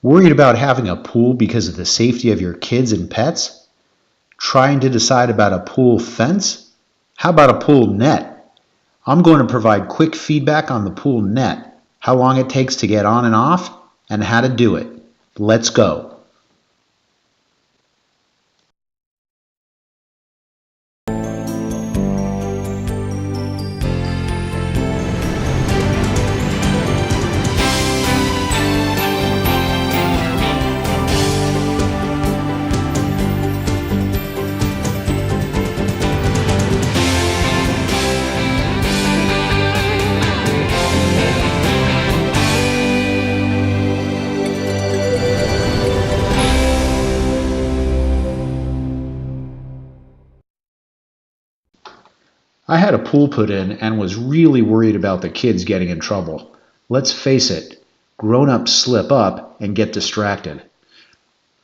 Worried about having a pool because of the safety of your kids and pets? Trying to decide about a pool fence? How about a pool net? I'm going to provide quick feedback on the pool net, how long it takes to get on and off, and how to do it. Let's go. I had a pool put in and was really worried about the kids getting in trouble. Let's face it, grown-ups slip up and get distracted.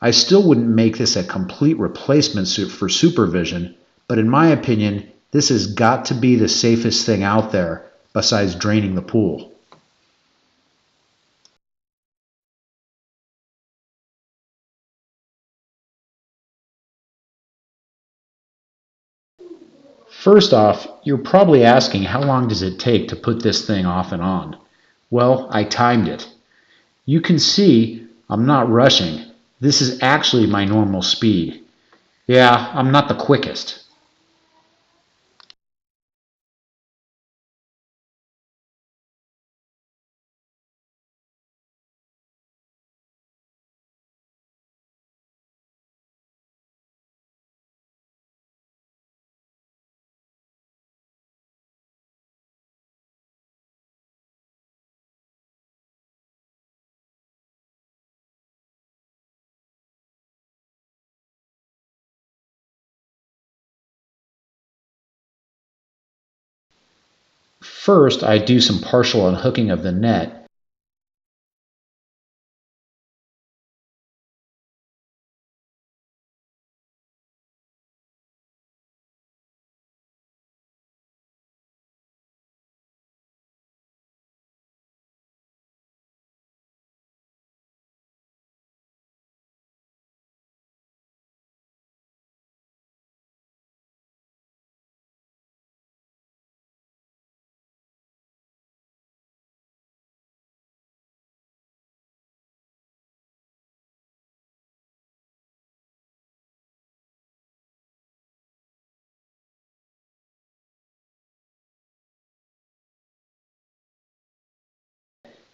I still wouldn't make this a complete replacement for supervision, but in my opinion, this has got to be the safest thing out there besides draining the pool. First off, you're probably asking how long does it take to put this thing off and on? Well, I timed it. You can see I'm not rushing. This is actually my normal speed. Yeah, I'm not the quickest. First, I do some partial unhooking of the net.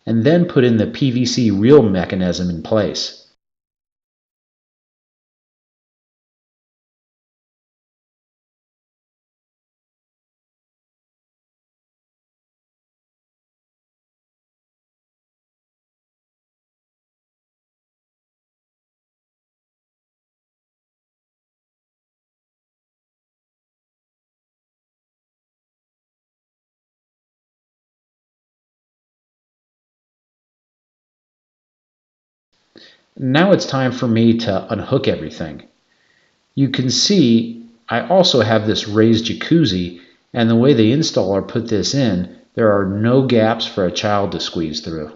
And then put in the PVC reel mechanism in place. Now it's time for me to unhook everything. You can see I also have this raised jacuzzi, and the way the installer put this in, there are no gaps for a child to squeeze through.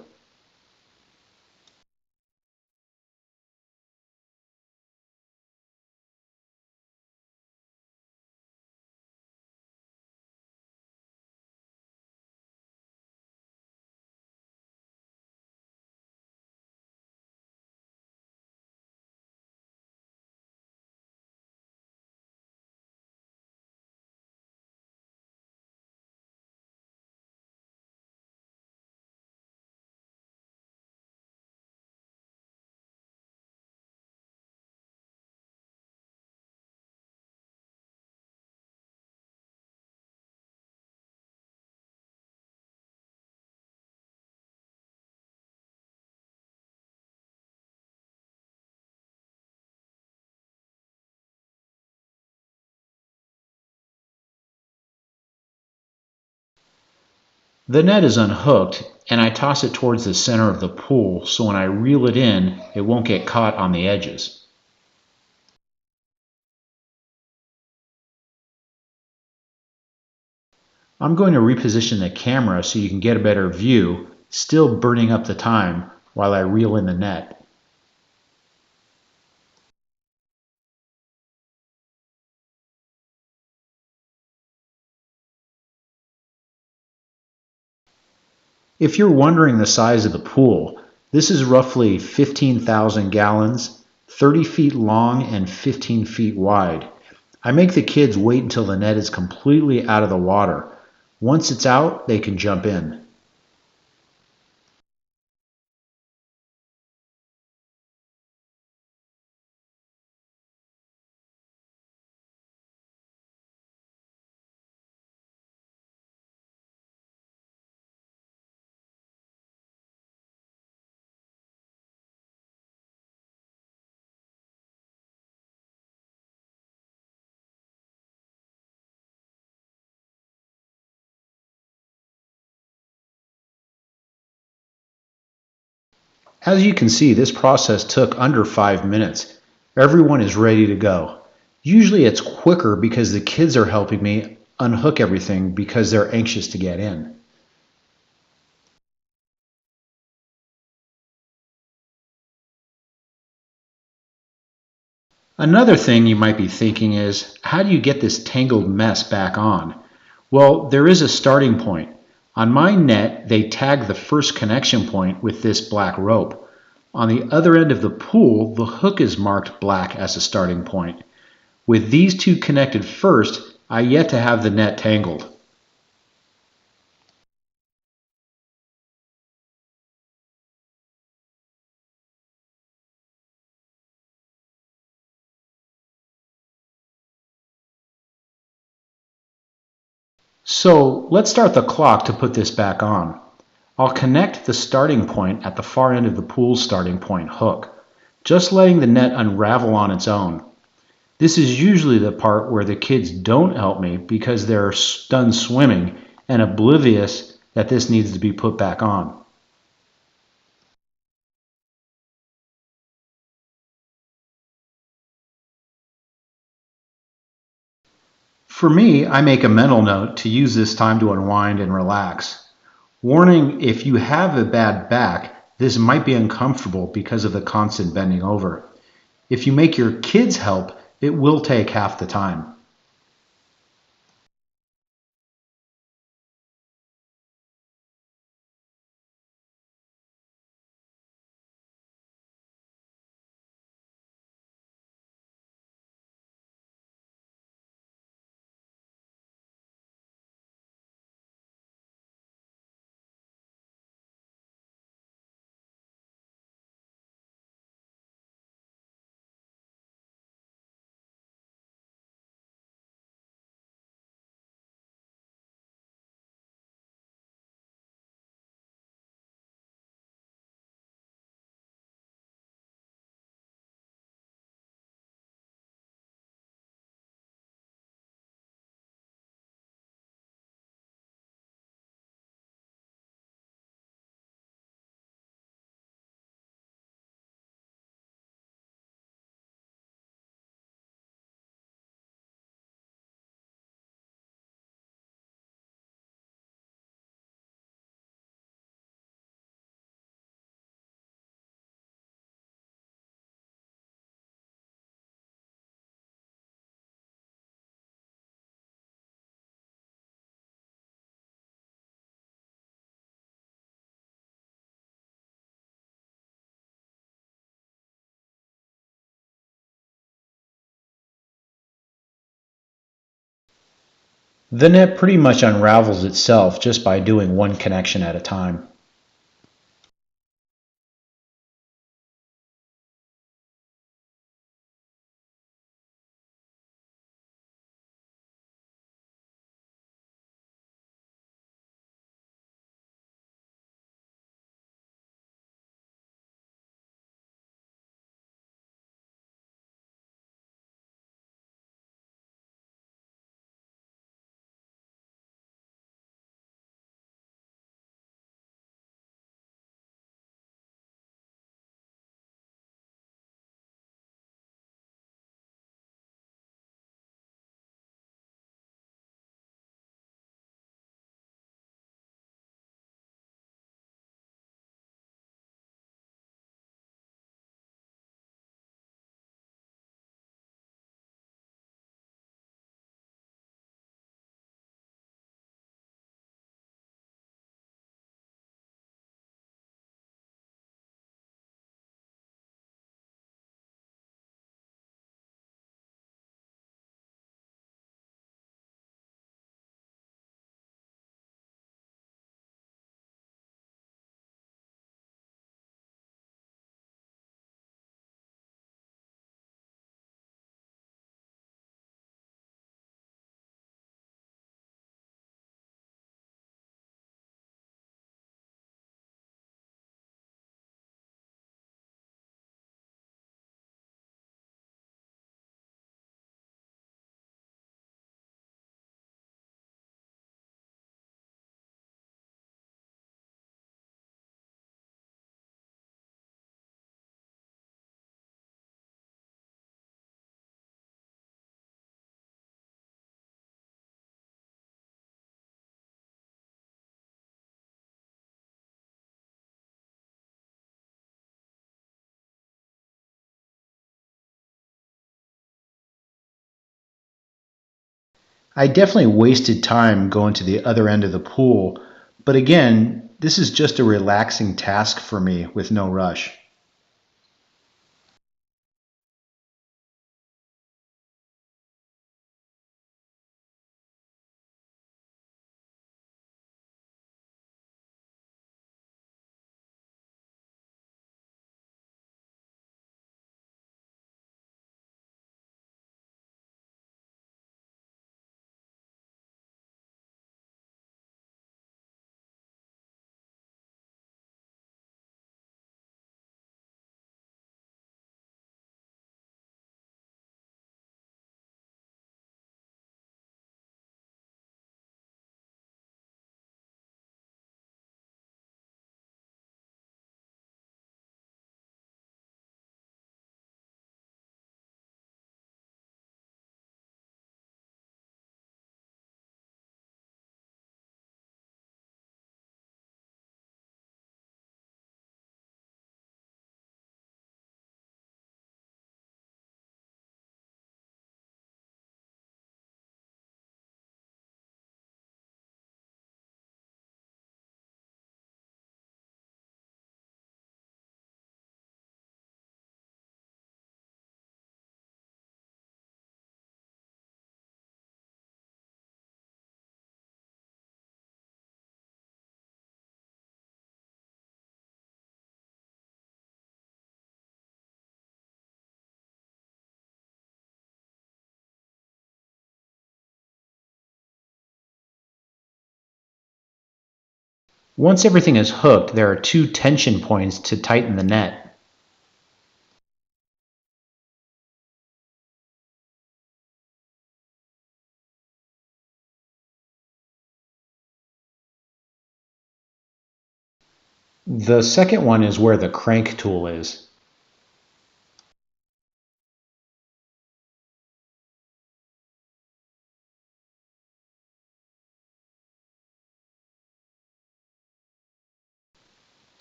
The net is unhooked, and I toss it towards the center of the pool so when I reel it in, it won't get caught on the edges. I'm going to reposition the camera so you can get a better view, still burning up the time while I reel in the net. If you're wondering the size of the pool, this is roughly 15,000 gallons, 30 feet long and 15 feet wide. I make the kids wait until the net is completely out of the water. Once it's out, they can jump in. As you can see, this process took under 5 minutes. Everyone is ready to go. Usually it's quicker because the kids are helping me unhook everything because they're anxious to get in. Another thing you might be thinking is, how do you get this tangled mess back on? Well, there is a starting point. On my net, they tag the first connection point with this black rope. On the other end of the pool, the hook is marked black as a starting point. With these two connected first, I yet to have the net tangled. So let's start the clock to put this back on. I'll connect the starting point at the far end of the pool's starting point hook, just letting the net unravel on its own. This is usually the part where the kids don't help me because they're done swimming and oblivious that this needs to be put back on. For me, I make a mental note to use this time to unwind and relax. Warning, if you have a bad back, this might be uncomfortable because of the constant bending over. If you make your kids help, it will take half the time. The net pretty much unravels itself just by doing one connection at a time. I definitely wasted time going to the other end of the pool, but again, this is just a relaxing task for me with no rush. Once everything is hooked, there are two tension points to tighten the net. The second one is where the crank tool is.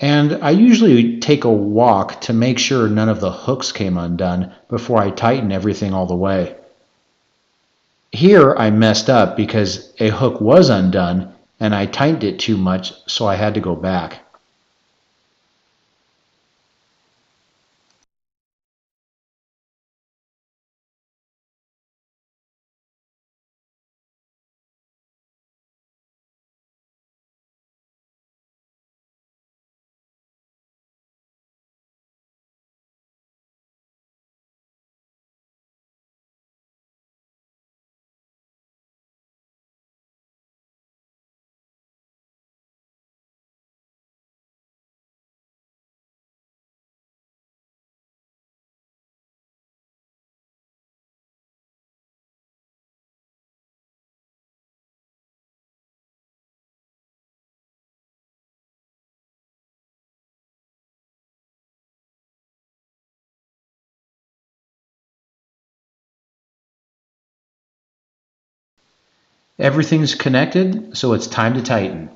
And I usually take a walk to make sure none of the hooks came undone before I tighten everything all the way. Here I messed up because a hook was undone and I tightened it too much, so I had to go back. Everything's connected, so it's time to tighten.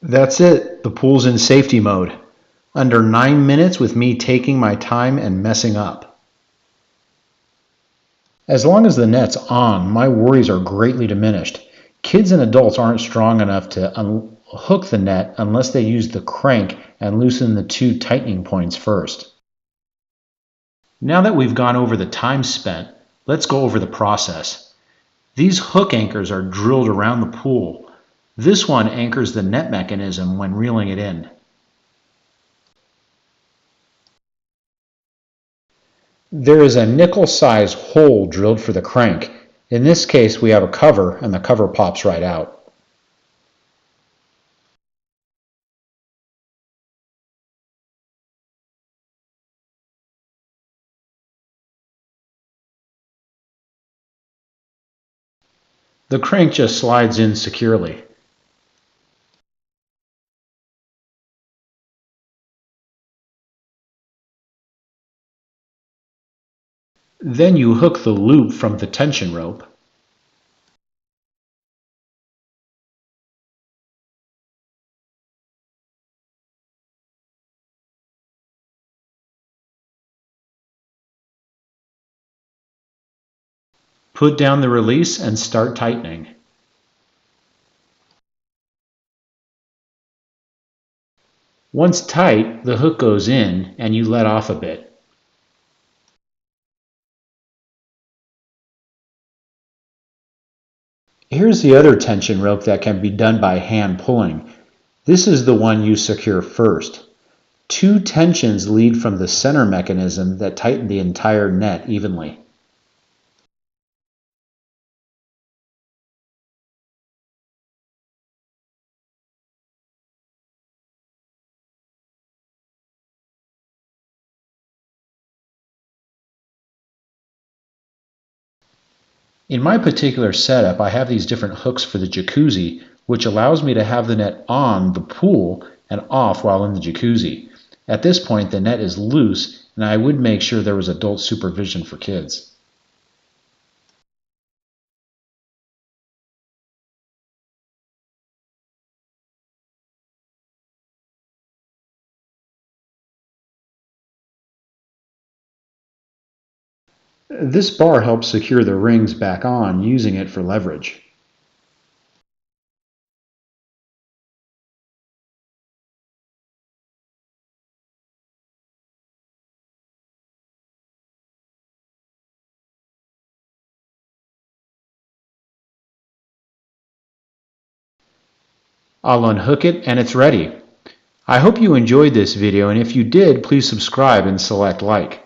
That's it. The pool's in safety mode. Under 9 minutes with me taking my time and messing up. As long as the net's on, my worries are greatly diminished. Kids and adults aren't strong enough to unhook the net unless they use the crank and loosen the two tightening points first. Now that we've gone over the time spent, let's go over the process. These hook anchors are drilled around the pool. This one anchors the net mechanism when reeling it in. There is a nickel-sized hole drilled for the crank. In this case, we have a cover, and the cover pops right out. The crank just slides in securely. Then you hook the loop from the tension rope. Put down the release and start tightening. Once tight, the hook goes in and you let off a bit. Here's the other tension rope that can be done by hand pulling. This is the one you secure first. Two tensions lead from the center mechanism that tighten the entire net evenly. In my particular setup, I have these different hooks for the jacuzzi, which allows me to have the net on the pool and off while in the jacuzzi. At this point, the net is loose, and I would make sure there was adult supervision for kids. This bar helps secure the rings back on using it for leverage. I'll unhook it and it's ready. I hope you enjoyed this video, and if you did, please subscribe and select like.